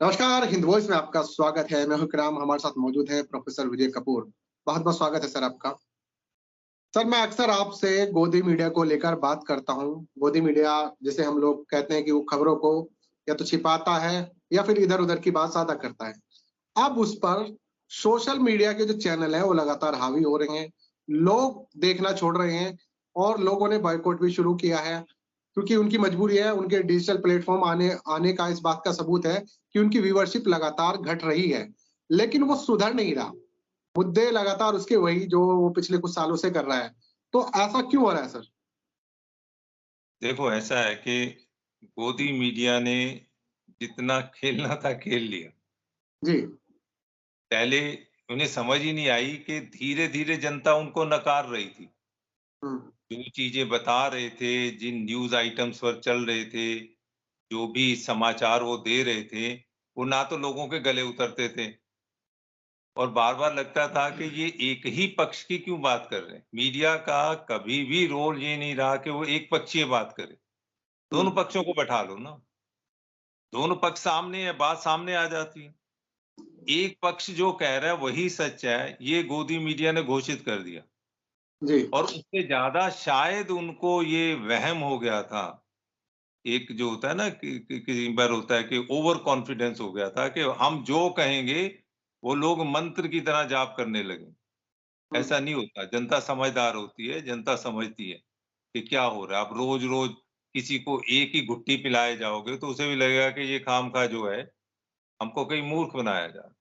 नमस्कार, हिंद वॉइस में आपका स्वागत है। मैं हूं इकराम, हमारे साथ मौजूद है प्रोफेसर विजय कपूर। बहुत-बहुत स्वागत है सर आपका। सर, मैं अक्सर आपसे गोदी मीडिया को लेकर बात करता हूं। गोदी मीडिया जिसे हम लोग कहते हैं कि वो खबरों को या तो छिपाता है या फिर इधर-उधर की बात साझा करता है। अब उस पर सोशल मीडिया के जो चैनल हैं, वो लगातार हावी हो रहे हैं। लोग देखना छोड़ रहे हैं और लोगों ने बॉयकॉट भी शुरू किया है, क्योंकि उनकी मजबूरी है। उनके डिजिटल प्लेटफ़ॉर्म आने आने का इस बात का सबूत है कि उनकी व्यूवरशिप लगातार घट रही है, लेकिन वो सुधर नहीं रहा। मुद्दे लगातार उसके वही जो वो पिछले कुछ सालों से कर रहा है। तो ऐसा क्यों हो रहा है सर? देखो ऐसा है कि गोदी मीडिया ने जितना खेलना था खेल लिया। जी। पहले उन्हें समझ ही नहीं आई कि धीरे-धीरे जनता उनको नकार रही थी। हुँ, जो चीज़ें बता रहे थे, जिन न्यूज़ आइटम्स पर चल रहे थे, जो भी समाचार वो दे रहे थे, वो ना तो लोगों के गले उतरते थे और बार-बार लगता था कि ये एक ही पक्ष की क्यों बात कर रहे हैं। मीडिया का कभी भी रोल ये नहीं रहा कि वो एक पक्षीय बात करे। हुँ, दोनों पक्षों को बैठा लो ना। दोनों पक्ष सामने है, बात सामने आ जाती है। एक पक्ष जो कह रहा है वही सच है, ये गोदी मीडिया ने घोषित कर दिया जी। और उससे ज़्यादा शायद उनको ये वहम हो गया था। एक जो होता है ना कि कई बार होता है कि ओवर कॉन्फिडेंस हो गया था कि हम जो कहेंगे, वो लोग मंत्र की तरह जाप करने लगे। हुँ, ऐसा नहीं होता, जनता समझदार होती है, जनता समझती है कि क्या हो रहा है। आप रोज़-रोज़ किसी को एक ही घुट्टी पिलाए जाओगे, तो उसे भी लगेगा कि ये खामखा जो है, हमको कहीं मूर्ख बनाया जा रहा है।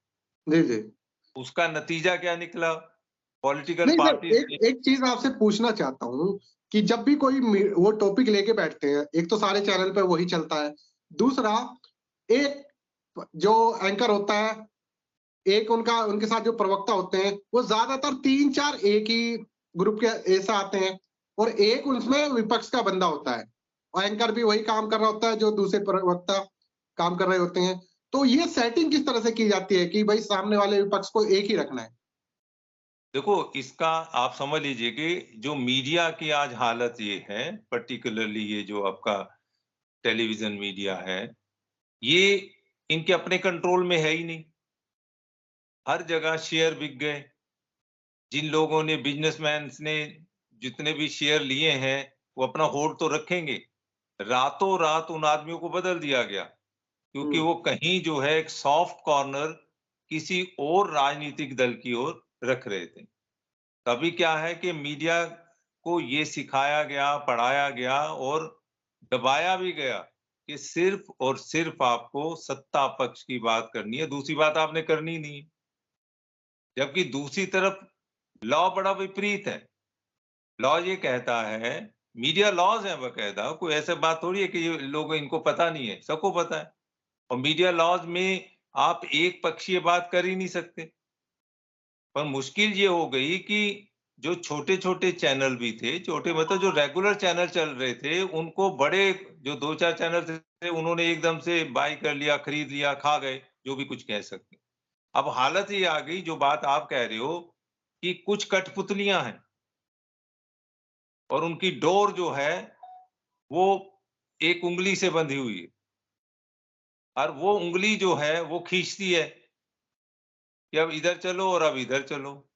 जी, जी। उसका नतीजा क्या निकला? पॉलिटिकल नहीं सर, पार्टीज़ एक ने एक चीज़ मैं आपसे पूछना चाहता हूँ कि जब भी कोई वो टॉपिक लेके बैठते हैं, एक तो सारे चैनल पे वही चलता है। दूसरा, एक जो एंकर होता है, एक उनका उनके साथ जो प्रवक्ता होते हैं, वो ज़्यादातर 3-4 एक ही ग्रुप के ऐसे आते हैं और एक उसमें विपक्ष का बंदा होता है। और एंकर भी वही काम कर रहा होता है जो दूसरे प्रवक्ता काम कर रहे होते हैं। तो ये सेटिंग किस तरह से की जाती है कि भई सामने वाले विपक्ष को एक ही रखना है? देखो, इसका आप समझ लीजिए कि जो मीडिया की आज हालत ये है, पर्टिकुलरली ये जो आपका टेलीविज़न मीडिया है, ये इनके अपने कंट्रोल में है ही नहीं। हर जगह शेयर बिक गए। जिन लोगों ने बिज़नेसमैन्स ने जितने भी शेयर लिए हैं, वो अपना होल्ड तो रखेंगे। रातों-रात उन आदमियों को बदल दिया गया, क्योंकि हुँ, वो कहीं जो है एक सॉफ्ट कॉर्नर किसी और राजनीतिक दल की ओर रख रहे थे। तभी क्या है कि मीडिया को ये सिखाया गया, पढ़ाया गया और दबाया भी गया कि सिर्फ़ और सिर्फ़ आपको सत्ता पक्ष की बात करनी है, दूसरी बात आपने करनी ही नहीं है। जबकि दूसरी तरफ लॉ बड़ा विपरीत है। लॉ ये कहता है, मीडिया लॉज़ हैं बाकायदा, कोई ऐसा बात थोड़ी है कि ये लोग इनको पता नहीं है, सबको पता है। और मीडिया लॉज़ में आप एक पक्षीय बात कर ही नहीं सकते। पर मुश्किल ये हो गई कि जो छोटे-छोटे चैनल भी थे, छोटे मतलब जो रेगुलर चैनल चल रहे थे, उनको बड़े जो 2-4 चैनल थे, उन्होंने एकदम से बाय कर लिया, खरीद लिया, खा गए, जो भी कुछ कह सकते हैं। अब हालत ये आ गई, जो बात आप कह रहे हो, कि कुछ कठपुतलियाँ हैं और उनकी डोर जो है, वो एक उँगली से बंधी हुई है और वो उँगली जो है, वो खींचती है कि अब इधर चलो और अब इधर चलो।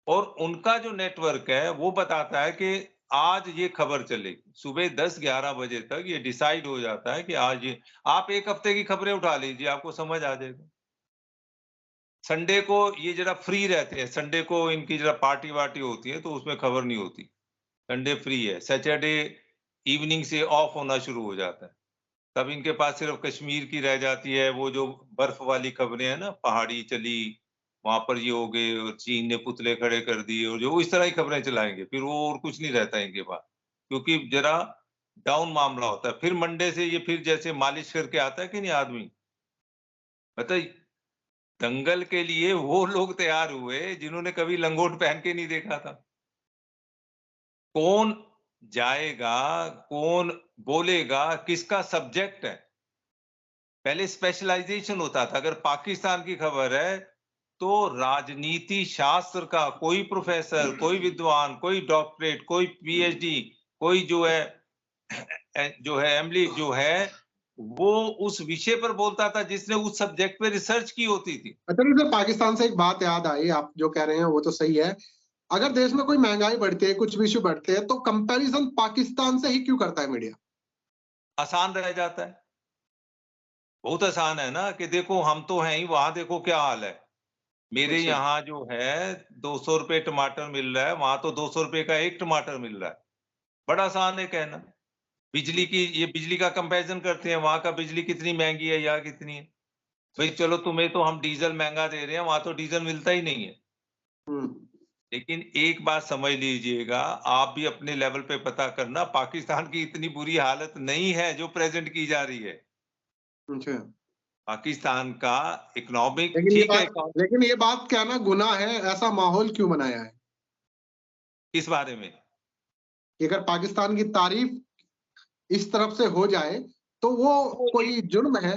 और उनका जो नेटवर्क है, वो बताता है कि आज ये खबर चलेगी। सुबह 10-11 बजे तक ये डिसाइड हो जाता है कि आज ये आप 1 हफ्ते की खबरें उठा लीजिए, आपको समझ आ जाएगा। संडे को ये ज़रा फ्री रहते हैं, संडे को इनकी ज़रा पार्टी-वार्टी होती है, तो उसमें खबर नहीं होती। संडे फ्री है, सैटरडे इवनिंग से ऑफ होना शुरू हो जाता है। तब इनके पास सिर्फ़ कश्मीर की रह जाती है, वो जो बर्फ वाली खबरें हैं ना, पहाड़ी चली, वहाँ पर ये हो गए और चीन ने पुतले खड़े कर दिए और जो इस तरह की खबरें चलाएँगे, फिर वो और कुछ नहीं रहता है इनके पास। क्योंकि ज़रा डाउन मामला होता है। फिर मंडे से ये फिर जैसे मालिश करके आता है कि नहीं आदमी, मतलब दंगल के लिए वो लोग तैयार हुए जिन्होंने कभी लंगोट पहन के नहीं देखा था। कौन जाएगा, कौन बोलेगा, किसका सब्जेक्ट है? पहले स्पेशलाइज़ेशन होता था, अगर पाकिस्तान की खबर है, तो राजनीति शास्त्र का कोई प्रोफ़ेसर, कोई विद्वान, कोई डॉक्टरेट, कोई पीएचडी, कोई जो है जो है एमडी जो है, वो उस विषय पर बोलता था जिसने उस सब्जेक्ट पे रिसर्च की होती थी। अच्छा, मुझे पाकिस्तान से एक बात याद आई, आप जो कह रहे हैं वो तो सही है। अगर देश में कोई महंगाई बढ़ती है, कुछ भी इश्यू बढ़ते हैं, तो कंपैरिजन पाकिस्तान से ही क्यों करता है मीडिया? आसान रह जाता है। बहुत आसान है ना कि देखो हम तो हैं ही, वहां देखो क्या हाल है। मेरे अच्छा। यहाँ जो है 200 रुपए टमाटर मिल रहा है, वहां तो 200 रुपए का एक टमाटर मिल रहा है। बड़ा आसान है कहना। ये बिजली का कंपैरिजन करते हैं, वहां का बिजली कितनी महंगी है, यहाँ कितनी है। भाई चलो तुम्हें तो हम डीजल महंगा दे रहे हैं, वहां तो डीजल मिलता ही नहीं है। हम्म। लेकिन एक बात समझ लीजिएगा, आप भी अपने लेवल पे पता करना, पाकिस्तान की इतनी बुरी हालत नहीं है जो प्रेजेंट की जा रही है। अच्छा। पाकिस्तान का इकोनॉमिक लेकिन ये ठीक है। बात लेकिन ये बात क्या ना गुनाह है, ऐसा माहौल क्यों बनाया है? किस बारे में? कि अगर पाकिस्तान की तारीफ इस तरफ से हो जाए, तो वो वो कोई जुर्म है?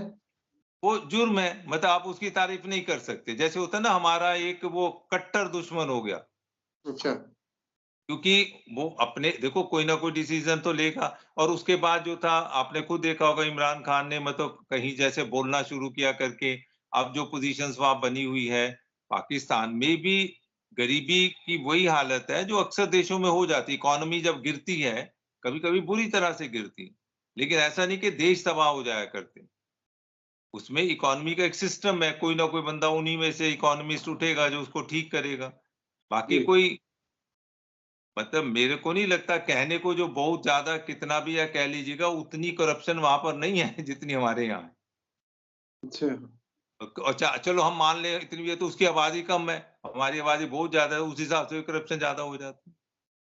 वो जुर्म है, मतलब आप उसकी तारीफ नहीं कर सकते। जैसे होता है ना, हमारा एक वो कट्टर दुश्मन हो गया, अच्छा। क्योंकि वो अपने देखो कोई ना कोई डिसीजन तो लेगा। और उसके बाद जो था, आपने खुद देखा होगा, इमरान खान ने मतलब कहीं जैसे बोलना शुरू किया करके, अब जो पोजीशंस वहां बनी हुई है, पाकिस्तान में भी गरीबी की वही हालत है जो अक्सर देशों में हो जाती है। इकोनॉमी जब गिरती है, कभी कभी बुरी तरह से गिरती है, लेकिन ऐसा नहीं कि देश तबाह हो जाया करते। उसमें इकोनॉमी का एक सिस्टम है, कोई ना कोई बंदा उन्हीं में से इकोनॉमिस्ट उठेगा जो उसको ठीक करेगा। बाकी जी। कोई, मतलब मेरे को नहीं लगता, कहने को जो बहुत ज्यादा कितना भी या कह लीजिएगा, उतनी करप्शन वहां पर नहीं है जितनी हमारे यहाँ है। अच्छा। अच्छा चलो हम मान लें इतनी भी है, तो उसकी आबादी कम है, हमारी आबादी बहुत ज्यादा है, उस हिसाब से करप्शन ज्यादा हो जाता है।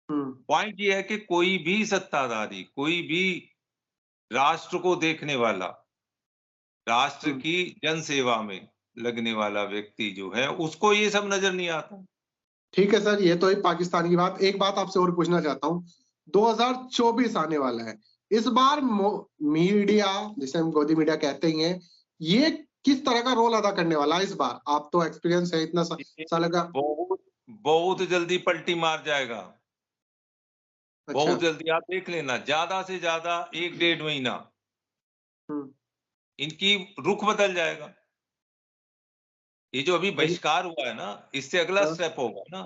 हम्म। पॉइंट ये है कि कोई भी सत्ताधारी, कोई भी राष्ट्र को देखने वाला, राष्ट्र हम्म। की जन सेवा में लगने वाला व्यक्ति जो है, उसको ये सब नजर नहीं आता। ठीक है सर, ये तो है पाकिस्तान की बात। एक बात आपसे और पूछना चाहता हूँ, 2024 आने वाला है। इस बार मीडिया, जिसे हम गोदी मीडिया कहते ही हैं, ये किस तरह का रोल अदा करने वाला है इस बार? आप तो एक्सपीरियंस है इतना ये साल का। बहुत बहुत जल्दी पलटी मार जाएगा। अच्छा। बहुत जल्दी, आप देख लेना, ज्यादा से ज्यादा 1 डेढ़ महीना हम्म। इनकी रुख बदल जाएगा। ये जो अभी लेकिन बहिष्कार हुआ है ना, इससे अगला स्टेप होगा ना,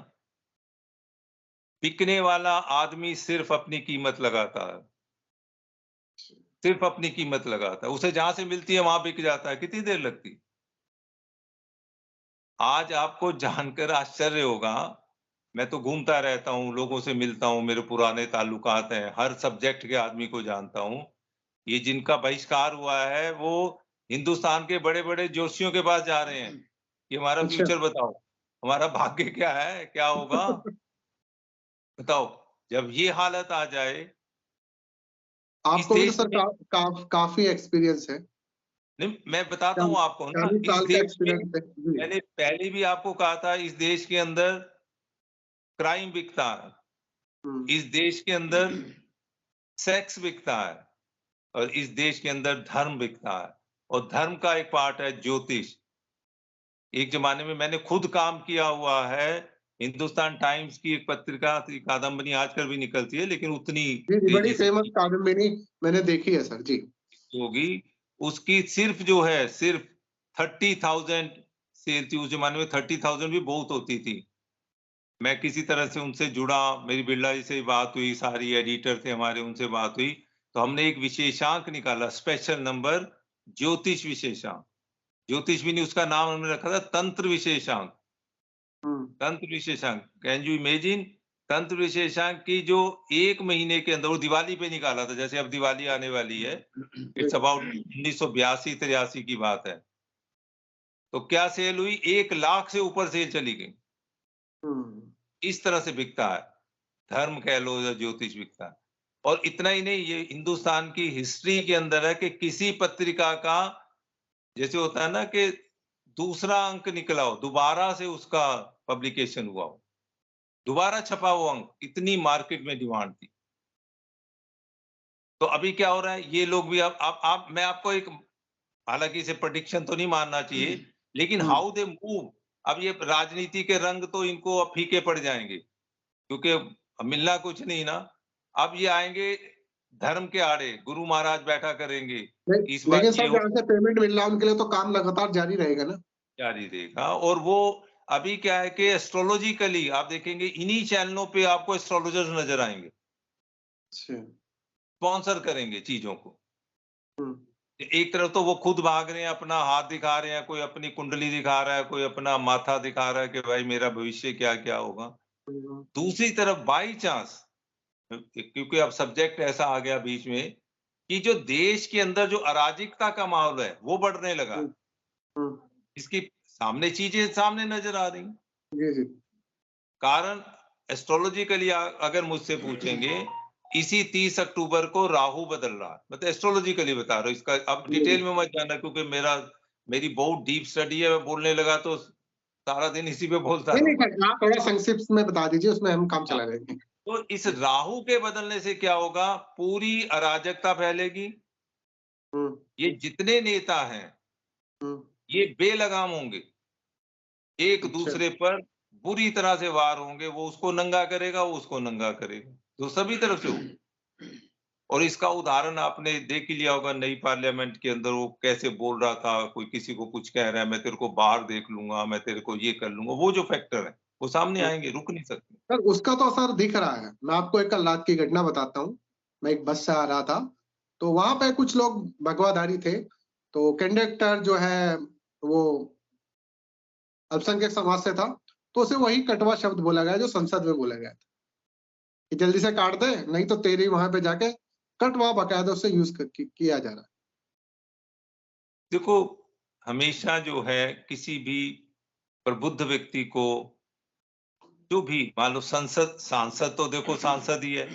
बिकने वाला आदमी सिर्फ अपनी कीमत लगाता है, सिर्फ अपनी कीमत लगाता है, उसे जहां से मिलती है वहां बिक जाता है। कितनी देर लगती है? आज आपको जानकर आश्चर्य होगा, मैं तो घूमता रहता हूँ, लोगों से मिलता हूँ, मेरे पुराने ताल्लुकात हैं, हर सब्जेक्ट के आदमी को जानता हूँ। ये जिनका बहिष्कार हुआ है, वो हिंदुस्तान के बड़े-बड़े जोशियों के पास जा रहे हैं कि हमारा अच्छा। फ्यूचर बताओ, हमारा भाग्य क्या है, क्या होगा? बताओ, जब ये हालत आ जाए इस आपको भी तो देश सर में। काफी एक्सपीरियंस है। नहीं, मैं बताता हूँ आपको ना, 40 इस साल का देश में, एक्सपीरियंस है जी। मैंने पहले भी आपको कहा था, इस देश के अंदर क्राइम बिकता है, हम्म। इस देश के अंदर सेक्स बिकता है, और इस देश के अंदर धर्म बिकता है। और धर्म का एक पार्ट है ज्योतिष। एक जमाने में मैंने खुद काम किया हुआ है, हिंदुस्तान टाइम्स की एक पत्रिका थी, कादम्बरी आजकल भी निकलती है, लेकिन उतनी जी जी, बड़ी तेजी से फेमस नहीं कादम्बिनी मैंने देखी है सर जी। होगी। उसकी सिर्फ जो है, सिर्फ 30,000 सेल थी। उस जमाने में 30,000 भी बहुत होती थी। मैं किसी तरह से उनसे जुड़ा, मेरी बिरला जी से बात हुई, सारी एडिटर थे हमारे, उनसे बात हुई, तो हमने एक विशेषांक निकाला, स्पेशल नंबर, ज्योतिष विशेषांक। ज्योतिष भी नहीं, उसका नाम हमने रखा था तंत्र विशेषांक। हम्म। तंत्र विशेषांक, कैन यू इमेजिन? तंत्र विशेषांक की जो 1 महीने के अंदर, वो दिवाली पे निकाला था, जैसे अब दिवाली आने वाली है, जी। इट्स अबाउट 1982-83 की बात है। तो क्या सेल हुई? 1 लाख से ऊपर सेल चली गई। हम्म। इस तरह से बिकता है, धर्म कह लो या ज्योतिष बिकता है। और इतना ही नहीं, ये हिंदुस्तान की हिस्ट्री के अंदर है कि किसी पत्रिका का, जैसे होता है ना कि दूसरा अंक निकला हो, दोबारा से उसका पब्लिकेशन हुआ हो, दोबारा छपा वो अंक, इतनी मार्केट में डिमांड थी। तो अभी क्या हो रहा है, ये लोग भी, अब मैं आपको एक, हालांकि इसे प्रेडिक्शन तो नहीं मानना चाहिए, लेकिन हम्म। हाउ दे मूव, अब ये राजनीति के रंग तो इनको अब फीके पड़ जाएंगे, क्योंकि अब मिलना कुछ नहीं ना। अब ये आएंगे, धर्म के आड़े गुरु महाराज बैठा करेंगे, इस बार लेकिन ये सर जहाँ से पेमेंट मिल रहा है उनके लिए तो काम लगातार जारी रहेगा ना। जारी रहेगा। और वो अभी क्या है कि एस्ट्रोलॉजिकली आप देखेंगे इन्हीं चैनलों पे आपको एस्ट्रोलॉजर्स नजर आएंगे, अच्छा। स्पॉन्सर करेंगे चीजों को। हम्म। एक तरफ तो वो खुद भाग रहे हैं, अपना हाथ दिखा रहे हैं, कोई अपनी कुंडली दिखा रहा है, कोई अपना माथा दिखा रहा है कि भाई मेरा भविष्य क्या क्या होगा। हम्म। दूसरी तरफ बाई चांस, क्योंकि अब सब्जेक्ट ऐसा आ गया बीच में कि जो देश के अंदर जो अराजकता का माहौल है वो बढ़ने लगा, हम्म। हम्म। इसकी सामने चीजें सामने नजर आ रही। जी जी। कारण एस्ट्रोलॉजिकली अगर मुझसे पूछेंगे, इसी 30 अक्टूबर को राहु बदल रहा है। मतलब एस्ट्रोलॉजिकली बता रहा हूँ, इसका अब जी जी। डिटेल में मत जाना क्योंकि मेरी बहुत डीप स्टडी है, मैं बोलने लगा तो सारा दिन इसी पे बोलता नहीं नहीं रहूंगा। सर, आप थोड़ा संक्षिप्त में बता दीजिए, उसमें हम काम हाँ, चला लेंगे। तो इस राहु के बदलने से क्या होगा, पूरी अराजकता फैलेगी। हम्म। ये जितने नेता हैं हम्म। ये बेलगाम होंगे, एक अच्छा। दूसरे पर बुरी तरह से वार होंगे। वो उसको नंगा करेगा, वो उसको नंगा करेगा, तो सभी तरफ से होगा। और इसका उदाहरण आपने देख ही लिया होगा, नई पार्लियामेंट के अंदर वो कैसे बोल रहा था, कोई किसी को कुछ कह रहा है, मैं तेरे को बाहर देख लूंगा, मैं तेरे को ये कर लूंगा। वो जो फैक्टर है वो सामने आएंगे, रुक नहीं सकते। सर उसका तो असर दिख रहा है। मैं आपको एक कल रात की घटना बताता हूँ। मैं एक बस से आ रहा था, तो वहां पे कुछ लोग भगवाधारी थे। तो कंडक्टर जो है वो अल्पसंख्यक समाज से था। तो उसे वही कटवा शब्द बोला गया जो संसद में बोला गया था कि जल्दी से काट दे, नहीं तो तेरी वहां पे जाके कटवा बकायदा उससे यूज किया जा रहा है। देखो, हमेशा जो है किसी भी प्रबुद्ध व्यक्ति को, जो भी मान लो संसद सांसद, तो देखो सांसद ही है,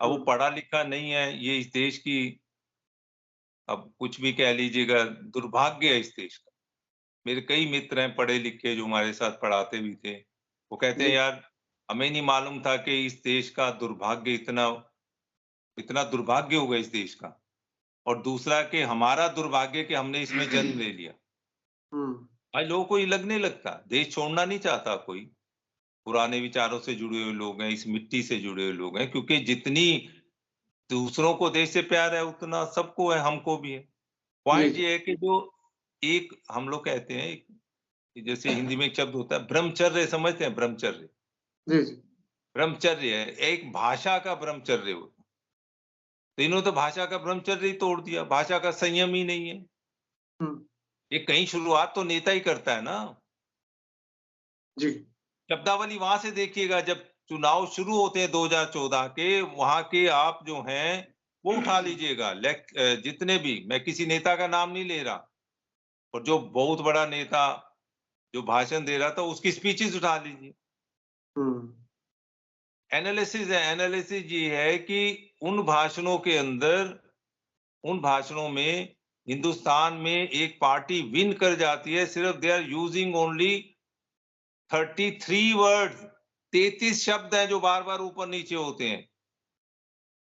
अब वो पढ़ा लिखा नहीं है, ये इस देश की, अब कुछ भी कह लीजिएगा, दुर्भाग्य है इस देश का। मेरे कई मित्र हैं पढ़े लिखे जो हमारे साथ पढ़ाते भी थे, वो कहते हैं जी। यार हमें नहीं मालूम था कि इस देश का दुर्भाग्य इतना इतना दुर्भाग्य होगा इस देश का। और दूसरा कि हमारा दुर्भाग्य कि हमने इसमें जन्म ले लिया। हम्म। भाई लोगों को ये लगने लगता, देश छोड़ना नहीं चाहता कोई, पुराने विचारों से जुड़े हुए लोग हैं, इस मिट्टी से जुड़े हुए लोग हैं, क्योंकि जितनी दूसरों को देश से प्यार है उतना सबको है, हमको भी है। जी पॉइंट जी। ये है कि जो एक हम लोग कहते हैं, जैसे हिंदी में एक शब्द होता है ब्रह्मचर्य, समझते हैं ब्रह्मचर्य? जी जी। ब्रह्मचर्य है एक भाषा का ब्रह्मचर्य होता है। तो इन्होंने तो भाषा का ब्रह्मचर्य ही तोड़ दिया, भाषा का संयम ही नहीं है। हम्म। ये कहीं शुरुआत तो नेता ही करता है ना। जी। शब्दावली वहां से देखिएगा, जब चुनाव शुरू होते हैं 2014 के, वहां के आप जो हैं वो उठा लीजिएगा, जितने भी, मैं किसी नेता का नाम नहीं ले रहा, और जो बहुत बड़ा नेता जो भाषण दे रहा था उसकी स्पीचेस उठा लीजिए। हम्म। एनालिसिस है, एनालिसिस ये है कि उन भाषणों के अंदर, उन भाषणों में हिंदुस्तान में एक पार्टी विन कर जाती है, सिर्फ they are using only 33 words, 33 शब्द हैं जो बार बार ऊपर नीचे होते हैं।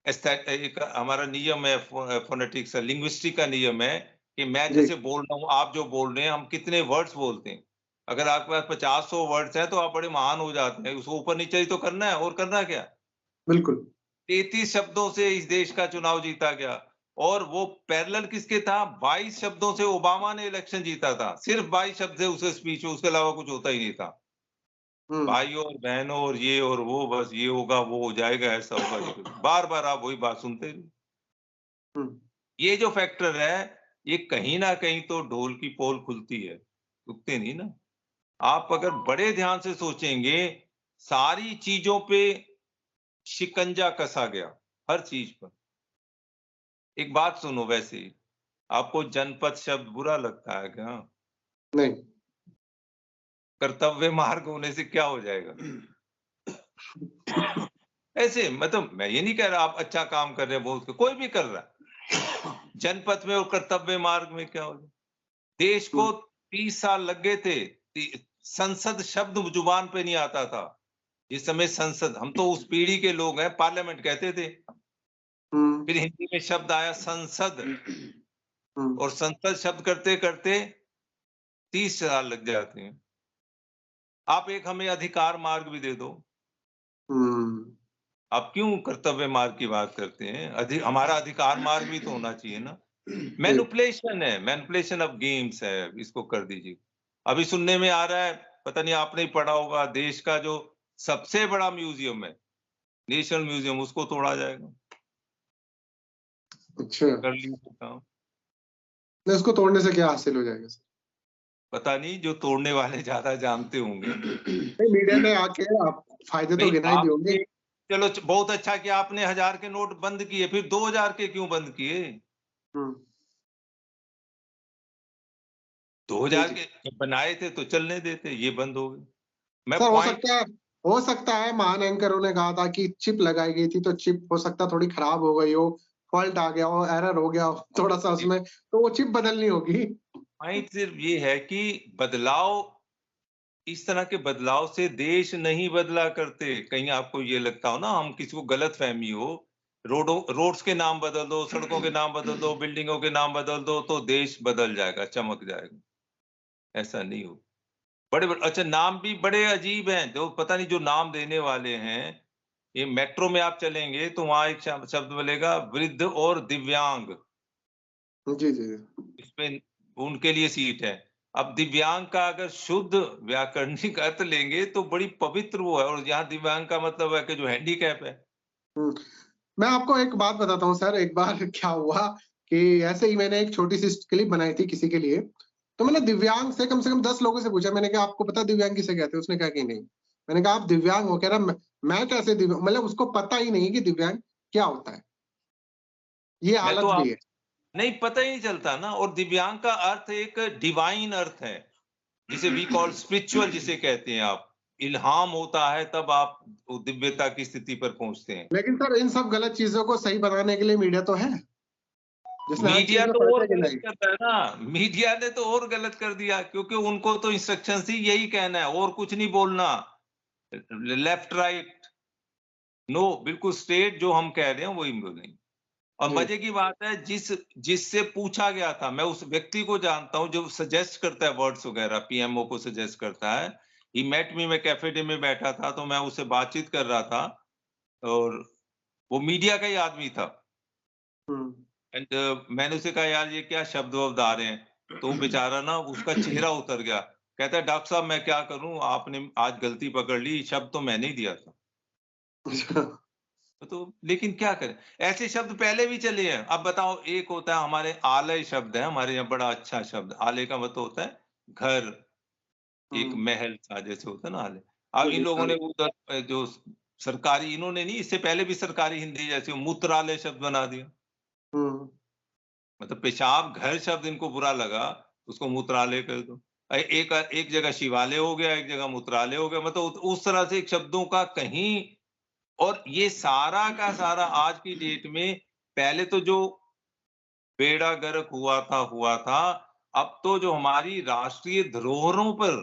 एक हमारा नियम है, फोनेटिक्स लिंग्विस्टिक का नियम है कि मैं जी। जैसे बोल रहा हूँ, आप जो बोल रहे हैं, हम कितने वर्ड्स बोलते हैं। अगर आपके पास 50-100 वर्ड्स हैं तो आप बड़े महान हो जाते हैं, उसको ऊपर नीचे ही तो करना है, और करना क्या। बिल्कुल। 33 शब्दों से इस देश का चुनाव जीता गया। और वो पैरेलल किसके था, 22 शब्दों से ओबामा ने इलेक्शन जीता था, सिर्फ 22 शब्द से उसके स्पीच, उसके अलावा कुछ होता ही नहीं था। हम्म। भाइयों और बहनों और ये और वो, बस ये होगा वो हो जाएगा, ऐसा होगा, ये होगा। बार बार आप वही बात सुनते रहिए। हम्म। ये जो फैक्टर है, ये कहीं ना कहीं तो ढोल की पोल खुलती है, रुकते नहीं ना। आप अगर बड़े ध्यान से सोचेंगे, सारी चीजों पे शिकंजा कसा गया, हर चीज पर। एक बात सुनो, वैसे ही आपको जनपद शब्द बुरा लगता है क्या? नहीं। कर्तव्य मार्ग होने से क्या हो जाएगा? ऐसे मतलब मैं ये नहीं कह रहा आप अच्छा काम कर रहे हैं बोल के, कोई भी कर रहा है, जनपद में और कर्तव्य मार्ग में क्या हो जाए? देश हम्म। को 30 साल लग गए थे, संसद शब्द जुबान पे नहीं आता था। जिस समय संसद, हम तो उस पीढ़ी के लोग हैं, पार्लियामेंट कहते थे, हम्म। फिर हिंदी में शब्द आया संसद, हम्म। और संसद शब्द करते करते 30 साल लग जाते हैं। आप एक हमें अधिकार मार्ग भी दे दो, हम्म। आप क्यों कर्तव्य मार्ग की बात करते हैं? हमारा अधिकार मार्ग भी तो होना चाहिए ना। मैनिपुलेशन है, मैनिपुलेशन ऑफ गेम्स है, इसको कर दीजिए। अभी सुनने में आ रहा है, पता नहीं आपने ही पढ़ा होगा, देश का जो सबसे बड़ा म्यूजियम है, नेशनल म्यूजियम, उसको तोड़ा जाएगा। अच्छा, कर लीजिए काम। तो इसको तोड़ने से क्या हासिल हो जाएगा सर? पता नहीं, जो तोड़ने वाले ज्यादा जानते होंगे। नहीं, मीडिया ने आके आप फायदे तो भाई गिना ही दिए होंगे। आपने, चलो बहुत अच्छा कि आपने 1000 के नोट बंद किए, फिर 2000 के क्यों बंद किए? हम्म, जी 2000 जी। के जब बनाए थे तो चलने देते, ये बंद हो गए। मैं सर पॉइंट, हो सकता है महान एंकरों ने कहा था कि चिप लगाई गई थी तो चिप हो सकता है थोड़ी खराब हो गई हो, फॉल्ट आ गया हो, एरर हो गया हो थोड़ा सा उसमें, तो वो चिप बदलनी होगी। पॉइंट सिर्फ ये है कि बदलाव, इस तरह के बदलाव से देश नहीं बदला करते। कहीं आपको ये लगता हो ना, हम किसी को गलतफहमी हो, रोड्स के नाम बदल दो, सड़कों के नाम बदल दो, बिल्डिंगों के नाम बदल दो तो देश बदल जाएगा, चमक जाएगा। ऐसा नहीं हो। बड़े-बड़े अच्छा नाम भी बड़े अजीब हैं, जो पता नहीं जो नाम देने वाले हैं। ये मेट्रो में आप चलेंगे तो वहाँ एक शब्द मिलेगा, वृद्ध और दिव्यांग। जी जी। इसमें उनके लिए सीट है। अब दिव्यांग का अगर शुद्ध व्याकरणिक अर्थ लेंगे तो बड़ी पवित्र वो है, और यहाँ दिव्यांग का मतलब है कि जो हैंडीकैप है। हम्म, मैं आपको एक बात बताता हूँ सर, एक बार क्या हुआ कि ऐसे ही मैंने एक छोटी सी क्लिप बनाई थी किसी के लिए, तो मैंने दिव्यांग से कम 10 लोगों से पूछा, मैंने कहा आपको पता है दिव्यांग किसे कहते हैं? उसने कहा कि नहीं। मैंने कहा आप दिव्यांग हो? कह रहा मैं कैसे दिव्यांग, मतलब उसको पता ही नहीं कि दिव्यांग क्या होता है, ये मैं तो हालत भी आप है। नहीं, पता ही नहीं चलता ना। और दिव्यांग का अर्थ एक डिवाइन अर्थ है, जिसे वी कॉल स्पिरिचुअल, जिसे कहते हैं आप। इल्हाम होता है तब आप वो दिव्यता की स्थिति पर पहुंचते हैं। लेकिन सर इन सब गलत चीजों को सही बनाने के लिए मीडिया तो है, जिसने हर चीज मीडिया में तो और पर्चे गलत गिनाई। करता है ना, मीडिया ने तो और गलत कर दिया, क्योंकि उनको तो इंस्ट्रक्शन ही यही कहना है और कुछ नहीं बोलना। लेफ्ट राइट नो, बिल्कुल स्ट्रेट जो हम कह रहे हैं वही बोलेंगे। और जी। मजे की बात है, जिससे पूछा गया था, मैं उस व्यक्ति को जानता हूं जो सजेस्ट करता है वर्ड्स वगैरह, पीएमओ को सजेस्ट करता है। ही मेट मी, मैं कैफे में बैठा था तो मैं उससे बातचीत कर रहा था, और वो मीडिया का ही आदमी था। हम्म। एंड मैंने उसे कहा यार ये क्या शब्द वब्द आ रहे हैं, तो वो बेचारा ना उसका चेहरा उतर गया। कहता है डॉक्टर साहब मैं क्या करूं, आपने आज गलती पकड़ ली, शब्द तो मैंने ही दिया था। अच्छा। तो लेकिन क्या करें, ऐसे शब्द पहले भी चले हैं। अब बताओ, एक होता है हमारे आलय शब्द है, हमारे यहाँ बड़ा अच्छा शब्द, आलय का मतलब होता है घर, एक हम्म। महल सा जैसे होता है ना आलय। अब जी इन जी लोगों सर। ने उधर जो सरकारी, इन्होंने नहीं, इससे पहले भी सरकारी हिंदी जैसे मूत्रालय शब्द बना दिया। हम्म। मतलब पेशाब घर शब्द इनको बुरा लगा, उसको मूत्रालय कर दो। एक एक जगह शिवालय हो गया, एक जगह मूत्रालय हो गया, मतलब उस तरह से शब्दों का कहीं। और ये सारा का सारा आज की डेट में, पहले तो जो बेड़ा गर्क हुआ था, अब तो जो हमारी राष्ट्रीय धरोहरों पर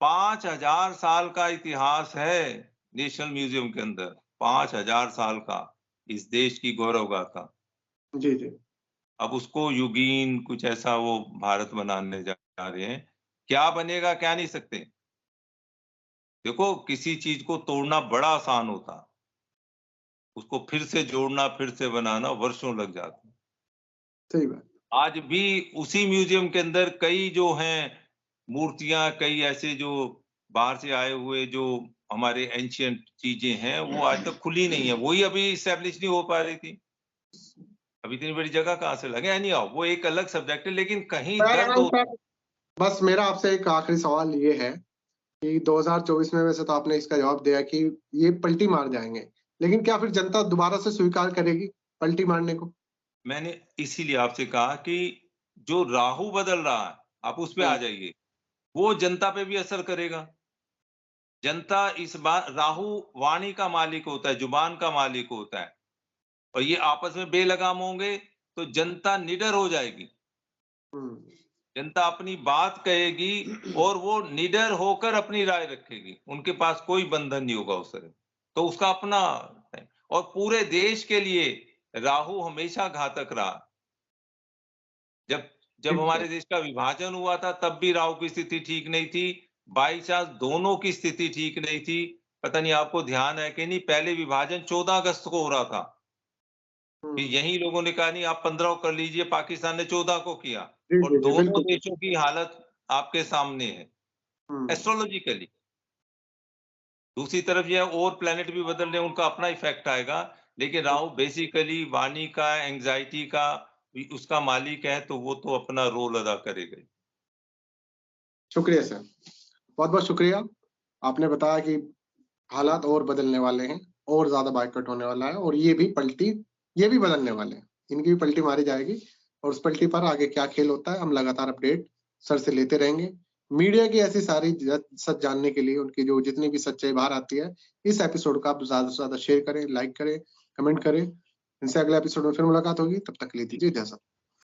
5000 साल का इतिहास है नेशनल म्यूजियम के अंदर, 5000 साल का, इस देश की गौरव गाथा। जी जी। अब उसको युगीन कुछ ऐसा वो भारत बनाने जा रहे हैं। क्या बनेगा कह नहीं सकते। देखो, किसी चीज को तोड़ना बड़ा आसान होता, उसको फिर से जोड़ना, फिर से बनाना वर्षों लग जाते हैं। सही बात। आज भी उसी म्यूजियम के अंदर कई जो हैं मूर्तियां, कई ऐसे जो बाहर से आए हुए जो हमारे एंशियंट चीजें हैं, वो आज तक खुली नहीं है, वही अभी इस्टेब्लिश नहीं हो पा रही थी। अब इतनी बड़ी जगह कहाँ से लगे? एनी हाउ, वो एक अलग सब्जेक्ट है, लेकिन कहीं दर्द बहरहाल होता सर, बस मेरा आपसे एक आखिरी सवाल ये है कि 2024 में, वैसे तो आपने इसका जवाब दिया कि ये पलटी मार जाएंगे, लेकिन क्या फिर जनता दोबारा से स्वीकार करेगी पलटी मारने को? मैंने इसीलिए आपसे कहा कि जो राहु बदल रहा है, आप उस पे आ हाँ। जाइए, वो जनता पे भी असर करेगा। जनता इस बार, राहु वाणी का मालिक होता है, जुबान का मालिक होता है, और ये आपस में बेलगाम होंगे तो जनता निडर हो जाएगी। हम्म। जनता अपनी बात कहेगी और वो निडर होकर अपनी राय रखेगी, उनके पास कोई बंधन नहीं होगा उस तरह। तो उसका अपना है। और पूरे देश के लिए राहु हमेशा घातक रहा। जब जब ठीक है। हमारे देश का विभाजन हुआ था तब भी राहु की स्थिति ठीक नहीं थी। बाई चांस दोनों की स्थिति ठीक नहीं थी। पता नहीं आपको ध्यान है कि नहीं, पहले विभाजन 14 अगस्त को हो रहा था। कि यही लोगों ने कहा नहीं आप 15 को कर लीजिए, पाकिस्तान ने 14 को किया। जी, और जी, जी, दोनों बिल्कुल। देशों की हालत आपके सामने है हुँ, एस्ट्रोलॉजिकली। दूसरी तरफ ये और प्लैनेट भी बदल रहे हैं, उनका अपना इफेक्ट आएगा। लेकिन राहु बेसिकली वाणी का, एंग्जाइटी का उसका मालिक है, तो वो तो अपना रोल अदा करेगा। शुक्रिया सर। बहुत-बहुत शुक्रिया। आपने बताया कि हालात और बदलने वाले हैं, और ज़्यादा बायकॉट होने वाला है, और ये भी बदलने वाले हैं। इनकी भी पलटी मारी जाएगी, और उस पलटी पर आगे क्या खेल होता है, हम लगातार अपडेट सर से लेते रहेंगे। मीडिया की ऐसी सारी सच जानने के लिए, उनकी जो जितनी भी सच्चाई बाहर आती है, इस एपिसोड को आप ज़्यादा से ज़्यादा शेयर करें, लाइक करें, कमेंट करें। इनसे अगले एपिसोड में फिर मुलाकात होगी, तब तक के लिए दीजिए इजाज़त।